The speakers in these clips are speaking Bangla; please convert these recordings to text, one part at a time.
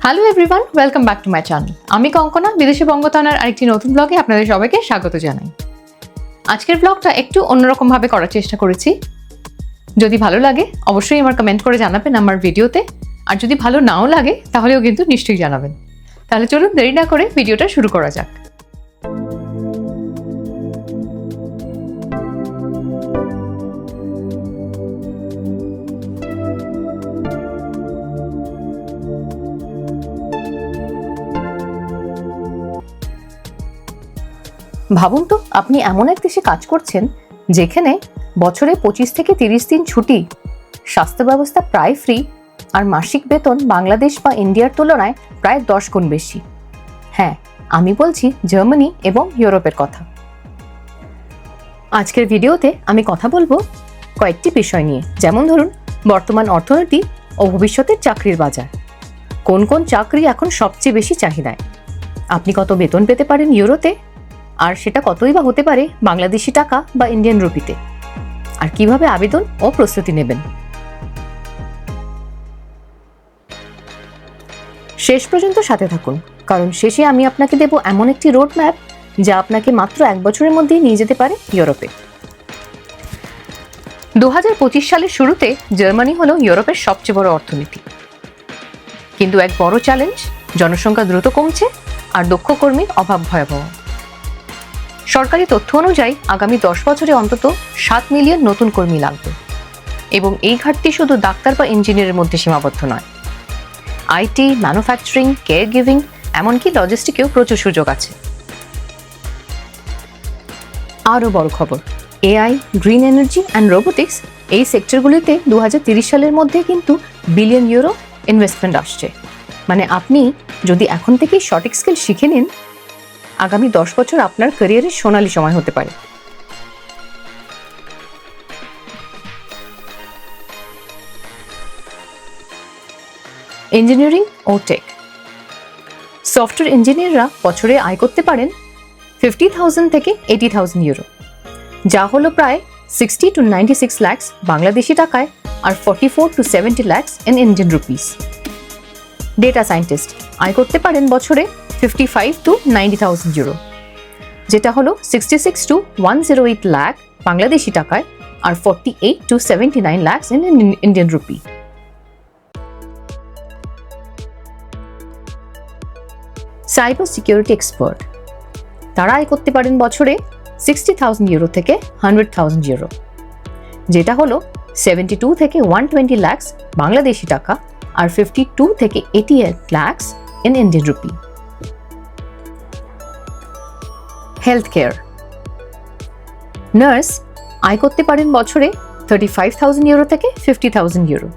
Hello everyone, welcome back to my channel. আমি কঙ্কনা, বিদেশি বঙ্গতানার আরেকটি নতুন ব্লগে আপনাদের সবাইকে স্বাগত জানাই। আজকের ব্লগটা একটু অন্যরকমভাবে করার চেষ্টা করেছি। যদি ভালো লাগে অবশ্যই আমার কমেন্ট করে জানাবেন আমার ভিডিওতে, আর যদি ভালো নাও লাগে তাহলেও কিন্তু নিশ্চয়ই জানাবেন। তাহলে চলুন দেরি না করে ভিডিওটা শুরু করা যাক। ভাবুন তো, আপনি এমন এক দেশে কাজ করছেন যেখানে বছরে 25 থেকে 30 দিন ছুটি, স্বাস্থ্য ব্যবস্থা প্রায় ফ্রি, আর মাসিক বেতন বাংলাদেশ বা ইন্ডিয়ার তুলনায় প্রায় 10 গুণ বেশি। হ্যাঁ, আমি বলছি জার্মানি এবং ইউরোপের কথা। আজকের ভিডিওতে আমি কথা বলবো কয়েকটি বিষয় নিয়ে, যেমন ধরুন বর্তমান অর্থনীতি ও ভবিষ্যতের চাকরির বাজার, কোন কোন চাকরি এখন সবচেয়ে বেশি চাহিদায়, আপনি কত বেতন পেতে পারেন ইউরোতে, আর সেটা কতই বা হতে পারে বাংলাদেশি টাকা বা ইন্ডিয়ান রুপিতে, আর কিভাবে আবেদন ও প্রস্তুতি নেবেন। শেষ পর্যন্ত সাথে থাকুন, কারণ শেষে আমি আপনাকে দেব এমন একটি রোড ম্যাপ যা আপনাকে মাত্র 1 বছরের মধ্যেই নিয়ে যেতে পারে ইউরোপে। 2025 সালের শুরুতে জার্মানি হলো ইউরোপের সবচেয়ে বড় অর্থনীতি, কিন্তু এক বড় চ্যালেঞ্জ, জনসংখ্যা দ্রুত কমছে আর দক্ষ কর্মীর অভাব ভয়াবহ। সরকারি তথ্য অনুযায়ী আগামী 10 বছরে অন্তত 7 মিলিয়ন নতুন কর্মী লাগবে, এবং এই ঘাটতি শুধু ডাক্তার বা ইঞ্জিনিয়ারের মধ্যে সীমাবদ্ধ নয়। আইটি, ম্যানুফ্যাকচারিং, কেয়ার গিভিং, এমনকি লজিস্টিকেও প্রচুর সুযোগ আছে। আরও বড় খবর, AI, green energy and robotics, এই সেক্টরগুলিতে 2030 সালের মধ্যে কিন্তু বিলিয়ন ইউরো ইনভেস্টমেন্ট আসছে। মানে আপনি যদি এখন থেকেই সঠিক স্কিল শিখে নিন, আগামী 10 বছর আপনার ক্যারিয়ারের সোনালী সময় হতে পারে। ইঞ্জিনিয়ারিং ও টেক, সফটওয়্যার ইঞ্জিনিয়াররা বছরে আয় করতে পারেন 50,000 থেকে 80,000 ইউরো, যা হলো প্রায় 60 to 96 লাখ বাংলাদেশি টাকায়, আর 44 to 70 lakh in Indian rupees. Data scientist আয় করতে পারেন বছরে 55 to 90,000 ইউরো, যেটা হলো 66 to 108 লাখ বাংলাদেশি টাকায়, আর 48 to 79 lakh in Indian rupee. Cyber security expert, তারা আয় করতে পারেন বছরে 60,000 ইউরো থেকে 100,000 ইউরো, যেটা হলো 72 থেকে 120 লাখ বাংলাদেশি টাকা, আর 52 থেকে 88 lakh in Indian rupee. Health care, nurse আয় করতে পারেন বছরে 35,000 ইউরো থেকে 50,000 ইউরো,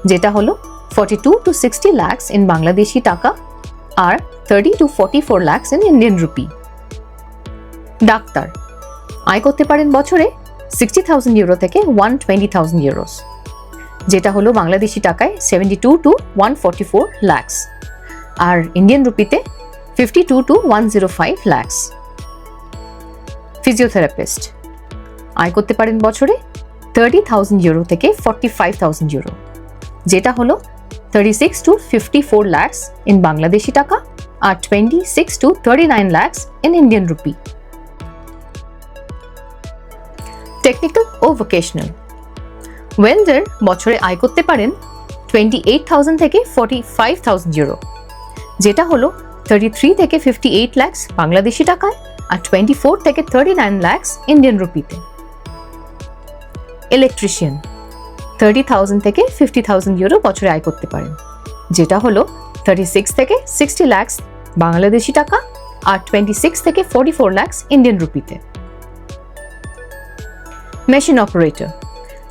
যেটা হলো 42 to 60 lakh in Bangladeshi taka, R 30 to 44 lakh in Indian rupee. Doctor আয় করতে পারেন বছরে 60,000 ইউরো থেকে 120,000 ইউরোস, যেটা হলো বাংলাদেশি টাকায় 72 to 144 লাখ, আর ইন্ডিয়ান রুপিতে 52 to 105 লাখ। ফিজিওথেরাপিস্ট আয় করতে পারেন বছরে 30,000 ইউরো থেকে 45,000 ইউরো, যেটা হলো 36 to 54 লাখ ইন বাংলাদেশি টাকা, আর 26 to 39 lakh in Indian rupee. Technical ও ভোকেশনাল ওয়েল্ডার বছরে আয় করতে পারেন 28,000 থেকে 45,000 ইউরো, যেটা হলো 33 থেকে 58 লাখ বাংলাদেশি টাকায়, আর 24 থেকে 39 লাখ ইন্ডিয়ান রুপিতে। ইলেকট্রিশিয়ান 30,000 থেকে 50,000 ইউরো বছরে আয় করতে পারেন, যেটা হলো 36 থেকে 60 লাখ বাংলাদেশি টাকা, আর 26 থেকে 44 লাখ ইন্ডিয়ান রুপিতে। মেশিন অপারেটর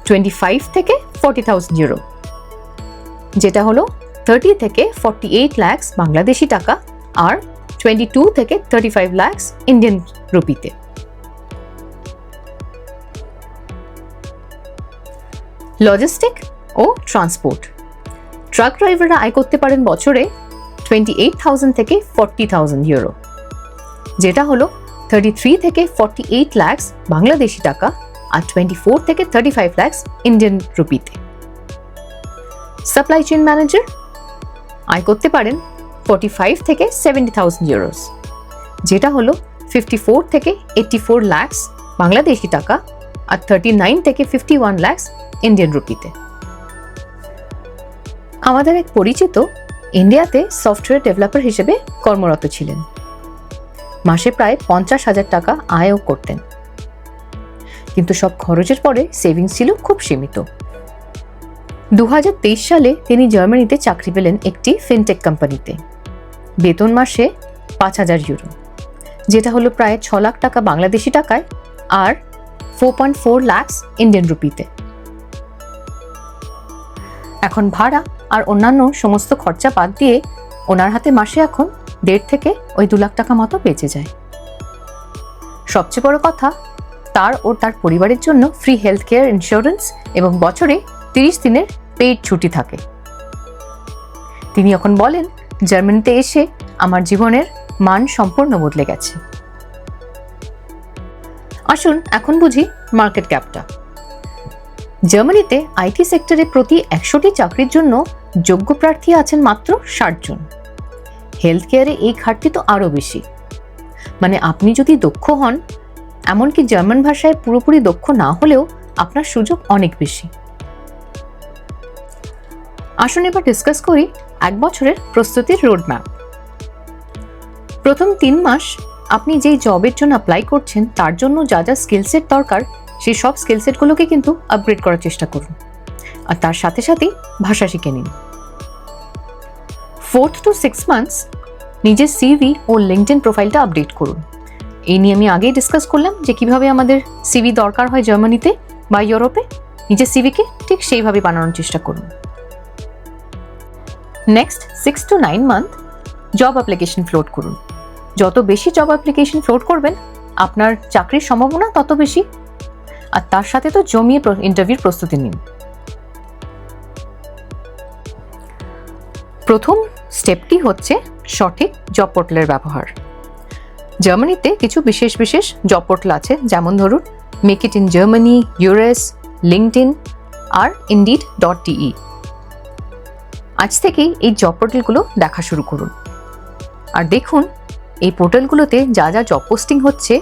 25 থেকে 40,000 ইউরো, যেটা হলো 30 থেকে 48 লাখ বাংলাদেশি টাকা, আর 22 থেকে 35 লাখ ইন্ডিয়ান রুপিতে। লজিস্টিক ও ট্রান্সপোর্ট, ট্রাক ড্রাইভাররা আয় করতে পারেন বছরে 28,000 থেকে 40,000 ইউরো, যেটা হলো 33 থেকে 48 লাখ বাংলাদেশি টাকা, আর 24 থেকে 35 লাখ ইন্ডিয়ান রুপিতে। সাপ্লাই চেইন ম্যানেজার আয় করতে পারেন 45 থেকে 70,000 ইউরোস, যেটা হলো 54 থেকে 84 লাখস বাংলাদেশি টাকা আর 39 থেকে 51 লাখস ইন্ডিয়ান রুপিতে। আমাদের এক পরিচিত ইন্ডিয়াতে সফটওয়্যার ডেভেলপার হিসেবে কর্মরত ছিলেন। মাসে প্রায় 50,000 টাকা আয়ও করতেন, কিন্তু সব খরচের পরে সেভিংস ছিল খুব সীমিত। 2023 সালে তিনি জার্মানিতে চাকরি পেলেন একটি ফিনটেক কোম্পানিতে। বেতন মাসে 5,000 ইউরো, যেটা হলো প্রায় 6 লাখ টাকা বাংলাদেশি টাকায় আর 4.4 লাখস ইন্ডিয়ান রুপিতে। এখন ভাড়া আর অন্যান্য সমস্ত খরচা বাদ দিয়ে ওনার হাতে মাসে এখন 1.5 থেকে 2 লাখ টাকা মতো বেঁচে যায়। সবচেয়ে বড় কথা, তার ও তার পরিবারের জন্য ফ্রি হেলথ কেয়ার ইন্স্যুরেন্স এবং বছরে 30 দিনের পেইড ছুটি থাকে। তিনি এখন বলেন, জার্মানিতে এসে আমার জীবনের মান সম্পূর্ণ বদলে গেছে। আসুন এখন বুঝি মার্কেট ক্যাপটা। জার্মানিতে আইটি সেক্টরে প্রতি 100টি চাকরির জন্য যোগ্য প্রার্থী আছেন মাত্র 60 জন। হেলথ কেয়ারে এই ঘাটতি তো আরও বেশি। মানে আপনি যদি দক্ষ হন, এমনকি জার্মান ভাষায় পুরোপুরি দক্ষ না হলেও আপনার সুযোগ অনেক বেশি। আসুন এবার ডিসকাস করি 1 বছরের প্রস্তুতির রোডম্যাপ। প্রথম 3 মাস আপনি যেই জবের জন্য অ্যাপ্লাই করছেন তার জন্য যা যা স্কিলসেট দরকার সেই সব স্কিলসেটগুলোকে কিন্তু আপগ্রেড করার চেষ্টা করুন, আর তার সাথে সাথেই ভাষা শিখে নিন। 4 to 6 মান্থস নিজের সিভি ও লিঙ্কডইন প্রোফাইলটা আপডেট করুন। এই নিয়ে আমি আগেই ডিসকাস করলাম যে কিভাবে আমাদের সিভি দরকার হয় জার্মানিতে বা ইউরোপে। নিজের সিভিকে ঠিক সেইভাবে বানানোর চেষ্টা করুন। Next 6 to 9 month job application float করুন। যত বেশি জব অ্যাপ্লিকেশন ফ্লোট করবেন আপনার চাকরির সম্ভাবনা তত বেশি, আর তার সাথে তো জমিয়ে ইন্টারভিউর প্রস্তুতি নিন। প্রথম স্টেপটি হচ্ছে সঠিক জব পোর্টালের ব্যবহার। জার্মানিতে কিছু বিশেষ বিশেষ জব পোর্টাল আছে, যেমন ধরুন make it in Germany, EURES, LinkedIn আর indeed.de। আজ থেকেই এই জব পোর্টালগুলো দেখা শুরু করুন আর দেখুন এই পোর্টালগুলোতে যা যা জব পোস্টিং হচ্ছে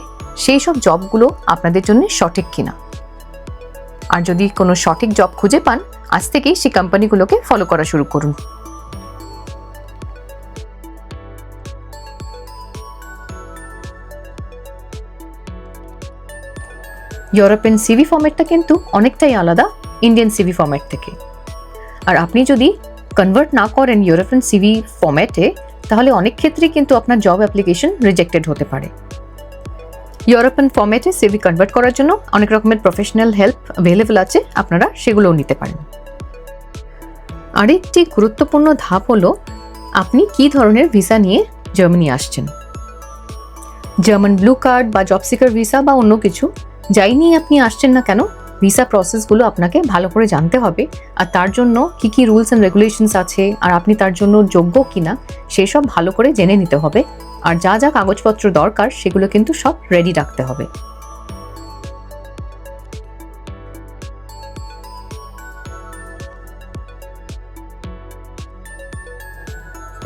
সেই সব জবগুলো আপনাদের জন্য সঠিক কিনা। আর যদি কোনো সঠিক জব খুঁজে পান, আজ থেকেই সেই কোম্পানিগুলোকে ফলো করা শুরু করুন। ইউরোপিয়ান সিভি ফরম্যাটটা কিন্তু অনেকটাই আলাদা ইন্ডিয়ান সিভি ফরম্যাট থেকে। আর আপনি যদি কনভার্ট না করেন ইউরোপিয়ান সিভি ফরম্যাটে, তাহলে অনেক ক্ষেত্রেই কিন্তু আপনার জব অ্যাপ্লিকেশন রিজেক্টেড হতে পারে। ইউরোপিয়ান ফরম্যাটে সিভি কনভার্ট করার জন্য অনেক রকমের প্রফেশনাল হেল্প অ্যাভেলেবল আছে, আপনারা সেগুলোও নিতে পারেন। আরেকটি গুরুত্বপূর্ণ ধাপ হলো আপনি কী ধরনের ভিসা নিয়ে জার্মানি আসছেন। জার্মান ব্লু কার্ড বা জব সিকার ভিসা বা অন্য কিছু, যাই নিয়ে আপনি আসছেন না কেন, ভিসা প্রসেসগুলো আপনাকে ভালো করে জানতে হবে। আর তার জন্য কি কি রুলস অ্যান্ড রেগুলেশনস আছে আর আপনি তার জন্য যোগ্য কিনা সেসব ভালো করে জেনে নিতে হবে। আর যা যা কাগজপত্র দরকার সেগুলো কিন্তু সব রেডি রাখতে হবে।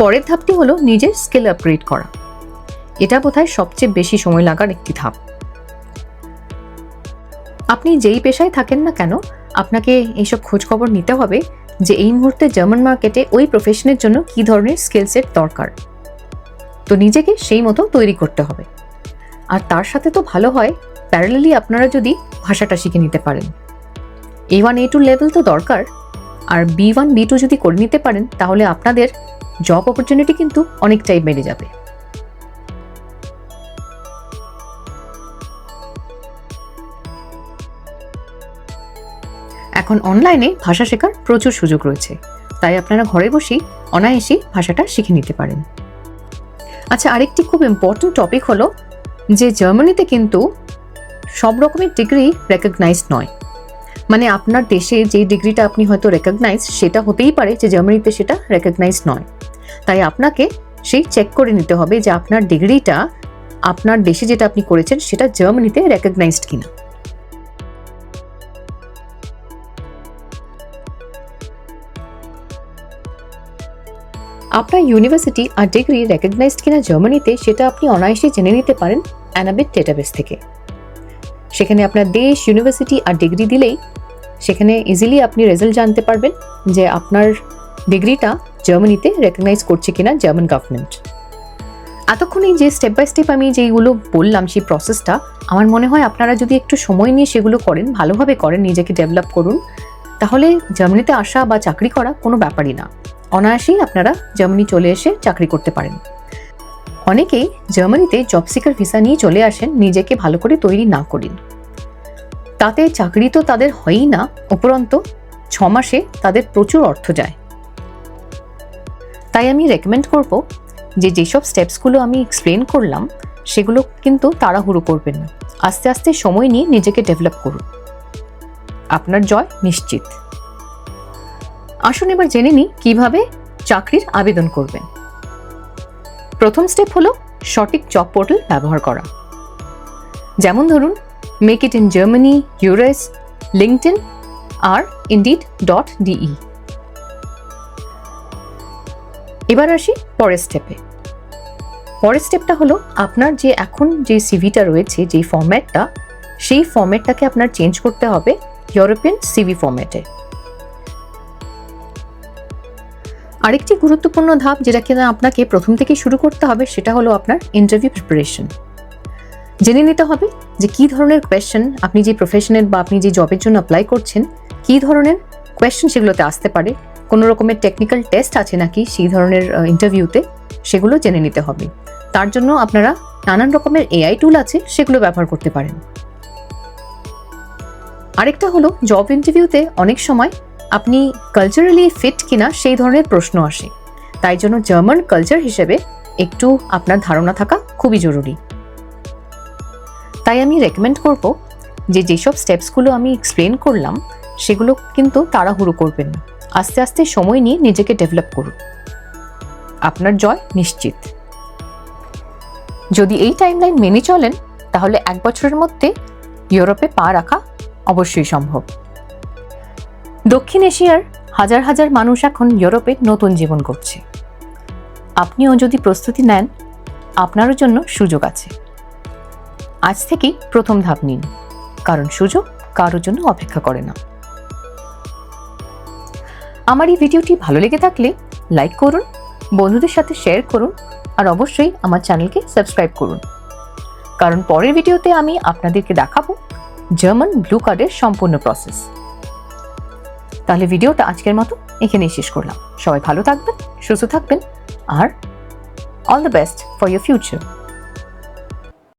পরের ধাপটি হলো নিজের স্কিল আপগ্রেড করা। এটা বোধহয় সবচেয়ে বেশি সময় লাগার একটি ধাপ। আপনি যেই পেশায় থাকেন না কেন, আপনাকে এইসব খোঁজখবর নিতে হবে যে এই মুহূর্তে জার্মান মার্কেটে ওই প্রফেশনের জন্য কী ধরনের স্কিল সেট দরকার। তো নিজেকে সেই মতো তৈরি করতে হবে। আর তার সাথে তো ভালো হয় প্যারালালি আপনারা যদি ভাষাটা শিখে নিতে পারেন। A1 A2 লেভেল তো দরকার, আর B1 B2 যদি করে নিতে পারেন তাহলে আপনাদের জব অপরচুনিটি কিন্তু অনেকটাই বেড়ে যাবে। এখন অনলাইনে ভাষা শেখার প্রচুর সুযোগ রয়েছে, তাই আপনারা ঘরে বসেই অনায়াসেই ভাষাটা শিখে নিতে পারেন। আচ্ছা, আরেকটি খুব ইম্পর্টেন্ট টপিক হলো যে জার্মানিতে কিন্তু সব রকমের ডিগ্রি রেকগনাইজড নয়। মানে আপনার দেশে যে ডিগ্রিটা আপনি হয়তো রেকগনাইজ, সেটা হতেই পারে যে জার্মানিতে সেটা রেকগনাইজড নয়। তাই আপনাকে সেই চেক করে নিতে হবে যে আপনার ডিগ্রিটা আপনার দেশে যেটা আপনি করেছেন সেটা জার্মানিতে রেকগনাইজড কিনা। আপনার ইউনিভার্সিটি আর ডিগ্রি রেকগনাইজড কিনা জার্মানিতে সেটা আপনি অনায়াসে জেনে নিতে পারেন অ্যানাবিট ডেটাবেস থেকে। সেখানে আপনার দেশ, ইউনিভার্সিটি আর ডিগ্রি দিলেই সেখানে ইজিলি আপনি রেজাল্ট জানতে পারবেন যে আপনার ডিগ্রিটা জার্মানিতে রেকগনাইজ করছে কিনা জার্মান গভর্নমেন্ট। এতক্ষণ এই যে স্টেপ বাই স্টেপ আমি যেইগুলো বললাম সেই প্রসেসটা, আমার মনে হয় আপনারা যদি একটু সময় নিয়ে সেগুলো করেন, ভালোভাবে করেন, নিজেকে ডেভেলপ করুন, তাহলে জার্মানিতে আসা বা চাকরি করা কোনো ব্যাপারই না। অনায়াসেই আপনারা জার্মানি চলে এসে চাকরি করতে পারেন। অনেকেই জার্মানিতে জব সিকার ভিসা নিয়ে চলে আসেন নিজেকে ভালো করে তৈরি না করেন। তাতে চাকরি তো তাদের হয়ই না, উপরন্ত 6 মাসে তাদের প্রচুর অর্থ যায়। তাই আমি রেকমেন্ড করব যে যেসব স্টেপসগুলো আমি এক্সপ্লেন করলাম সেগুলো কিন্তু তাড়াহুড়ো করবেন না, আস্তে আস্তে সময় নিয়ে নিজেকে ডেভেলপ করুন। আপনার জয় নিশ্চিত। আসুন এবার জেনে নিই কিভাবে চাকরির আবেদন করবেন। প্রথম স্টেপ হলো সঠিক জব পোর্টাল ব্যবহার করা। যেমন ধরুন make it in Germany, EURES, LinkedIn আর indeed.de। এবার আসি পরের স্টেপে। পরের স্টেপটা হলো আপনার যে এখন যে সিভিটা রয়েছে, যে ফরম্যাটটা, সেই ফরম্যাটটাকে আপনার চেঞ্জ করতে হবে ইউরোপিয়ান সিভি ফরম্যাটে। আরেকটি গুরুত্বপূর্ণ ধাপ যেটা কিনা আপনাকে প্রথম থেকেই শুরু করতে হবে সেটা হলো আপনার ইন্টারভিউ প্রিপারেশন। জেনে নিতে হবে যে কী ধরনের কোয়েশ্চেন আপনি যে প্রফেশনের বা আপনি যে জবের জন্য অ্যাপ্লাই করছেন, কী ধরনের কোয়েশ্চেন সেগুলোতে আসতে পারে, কোনো রকমের টেকনিক্যাল টেস্ট আছে নাকি সেই ধরনের ইন্টারভিউতে, সেগুলো জেনে নিতে হবে। তার জন্য আপনারা নানান রকমের এআই টুল আছে, সেগুলো ব্যবহার করতে পারেন। আরেকটা হলো জব ইন্টারভিউতে অনেক সময় আপনি কালচারালি ফিট কিনা সেই ধরনের প্রশ্ন আসে, তাই জন্য জার্মান কালচার হিসেবে একটু আপনার ধারণা থাকা খুবই জরুরি। তাই আমি রেকমেন্ড করব যে যেসব স্টেপসগুলো আমি এক্সপ্লেন করলাম সেগুলো কিন্তু তাড়াহুড়ো করবেন না, আস্তে আস্তে সময় নিয়ে নিজেকে ডেভেলপ করুন। আপনার জয় নিশ্চিত। যদি এই টাইমলাইন মেনে চলেন তাহলে 1 বছরের মধ্যে ইউরোপে পা রাখা অবশ্যই সম্ভব। দক্ষিণ এশিয়ার হাজার হাজার মানুষ এখন ইউরোপে নতুন জীবন করছে। আপনিও যদি প্রস্তুতি নেন, আপনার জন্য সুযোগ আছে। আজ থেকেই প্রথম ধাপ নিন, কারণ সুযোগ কারোর জন্য অপেক্ষা করে না। আমার এই ভিডিওটি ভালো লেগে থাকলে লাইক করুন, বন্ধুদের সাথে শেয়ার করুন আর অবশ্যই আমার চ্যানেলকে সাবস্ক্রাইব করুন, কারণ পরের ভিডিওতে আমি আপনাদেরকে দেখাবো জার্মান ব্লু কার্ডের সম্পূর্ণ প্রসেস। তাহলে ভিডিওটা আজকের মতো এখানেই শেষ করলাম। সবাই ভালো থাকবেন, সুস্থ থাকবেন আর all the best for your future.